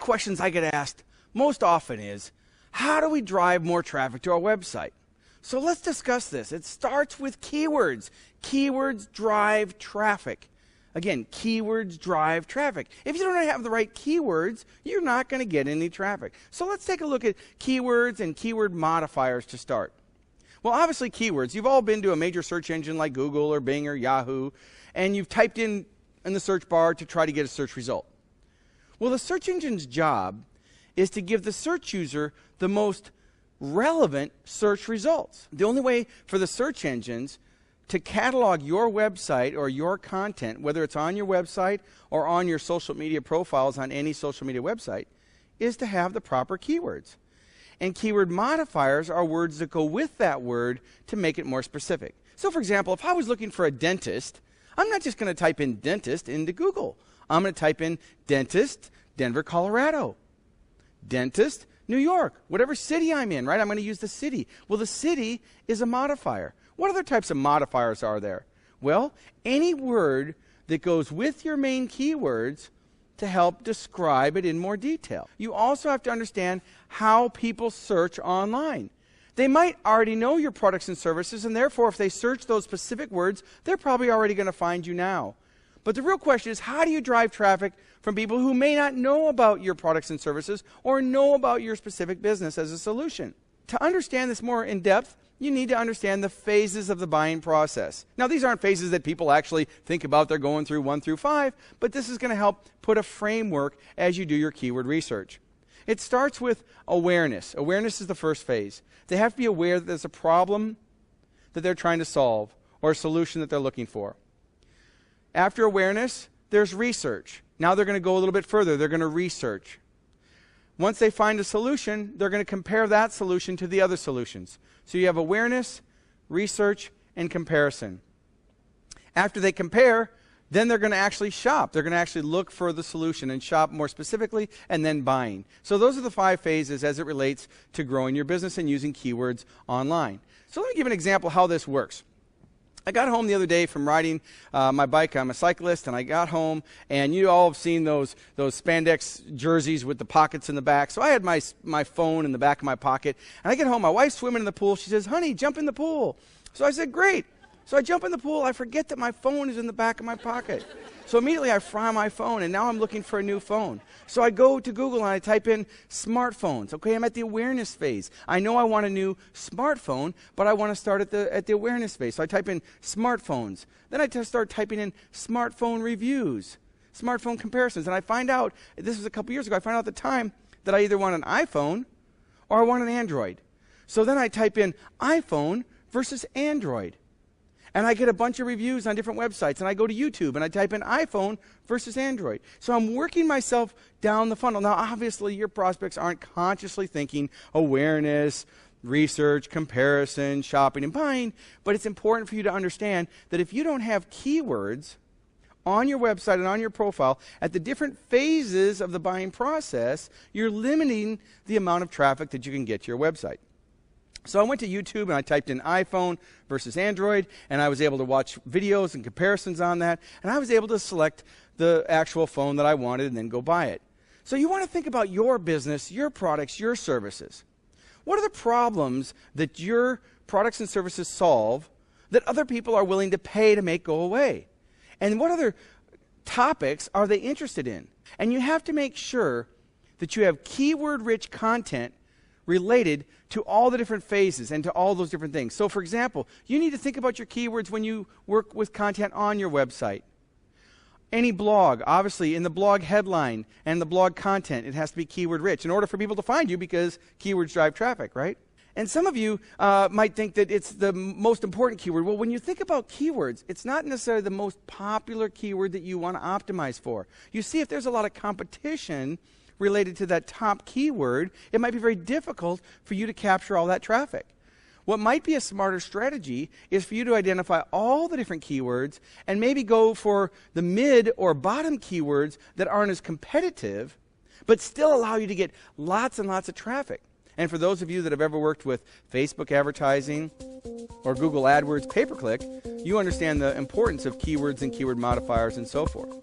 questions I get asked most often is, how do we drive more traffic to our website? So let's discuss this. It starts with keywords. Keywords drive traffic. Again, keywords drive traffic. If you don't have the right keywords, you're not going to get any traffic. So let's take a look at keywords and keyword modifiers to start. Well, obviously keywords. You've all been to a major search engine like Google or Bing or Yahoo, and you've typed in the search bar to try to get a search result. Well, the search engine's job is to give the search user the most relevant search results. The only way for the search engines to catalog your website or your content, whether it's on your website or on your social media profiles on any social media website, is to have the proper keywords. And keyword modifiers are words that go with that word to make it more specific. So for example, if I was looking for a dentist, I'm not just going to type in dentist into Google. I'm going to type in dentist, Denver, Colorado. Dentist, New York, whatever city I'm in, right? I'm going to use the city. Well, the city is a modifier. What other types of modifiers are there? Well, any word that goes with your main keywords to help describe it in more detail. You also have to understand how people search online. They might already know your products and services, and therefore if they search those specific words, they're probably already going to find you now. But the real question is, how do you drive traffic from people who may not know about your products and services or know about your specific business as a solution? To understand this more in depth, you need to understand the phases of the buying process. Now, these aren't phases that people actually think about. They're going through 1 through 5, but this is going to help put a framework as you do your keyword research. It starts with awareness. Awareness is the first phase. They have to be aware that there's a problem that they're trying to solve or a solution that they're looking for. After awareness, there's research. Now they're going to go a little bit further. They're going to research. Once they find a solution, they're going to compare that solution to the other solutions. So you have awareness, research, and comparison. After they compare, then they're going to actually shop. They're going to actually look for the solution and shop more specifically, and then buying. So those are the 5 phases as it relates to growing your business and using keywords online. So let me give an example how this works. I got home the other day from riding my bike. I'm a cyclist, and I got home, and you all have seen those spandex jerseys with the pockets in the back. So I had my phone in the back of my pocket, and I get home. My wife's swimming in the pool. She says, "Honey, jump in the pool." So I said, "Great." So I jump in the pool. I forget that my phone is in the back of my pocket. So immediately I find my phone, and now I'm looking for a new phone. So I go to Google and I type in smartphones. Okay, I'm at the awareness phase. I know I want a new smartphone, but I want to start at the awareness phase. So I type in smartphones. Then I start typing in smartphone reviews, smartphone comparisons. And I find out, this was a couple years ago, I found out at the time that I either want an iPhone or I want an Android. So then I type in iPhone versus Android. And I get a bunch of reviews on different websites. And I go to YouTube and I type in iPhone versus Android. So I'm working myself down the funnel. Now, obviously, your prospects aren't consciously thinking awareness, research, comparison, shopping, and buying. But it's important for you to understand that if you don't have keywords on your website and on your profile at the different phases of the buying process, you're limiting the amount of traffic that you can get to your website. So I went to YouTube and I typed in iPhone versus Android, and I was able to watch videos and comparisons on that, and I was able to select the actual phone that I wanted and then go buy it. So you want to think about your business, your products, your services. What are the problems that your products and services solve that other people are willing to pay to make go away? And what other topics are they interested in? And you have to make sure that you have keyword-rich content related to all the different phases and to all those different things. So for example, you need to think about your keywords when you work with content on your website. Any blog, obviously in the blog headline and the blog content, it has to be keyword rich in order for people to find you, because keywords drive traffic, right? And some of you might think that it's the most important keyword. Well, when you think about keywords, it's not necessarily the most popular keyword that you want to optimize for. You see, if there's a lot of competition related to that top keyword, it might be very difficult for you to capture all that traffic. What might be a smarter strategy is for you to identify all the different keywords and maybe go for the mid or bottom keywords that aren't as competitive, but still allow you to get lots and lots of traffic. And for those of you that have ever worked with Facebook advertising or Google AdWords pay-per-click, you understand the importance of keywords and keyword modifiers and so forth.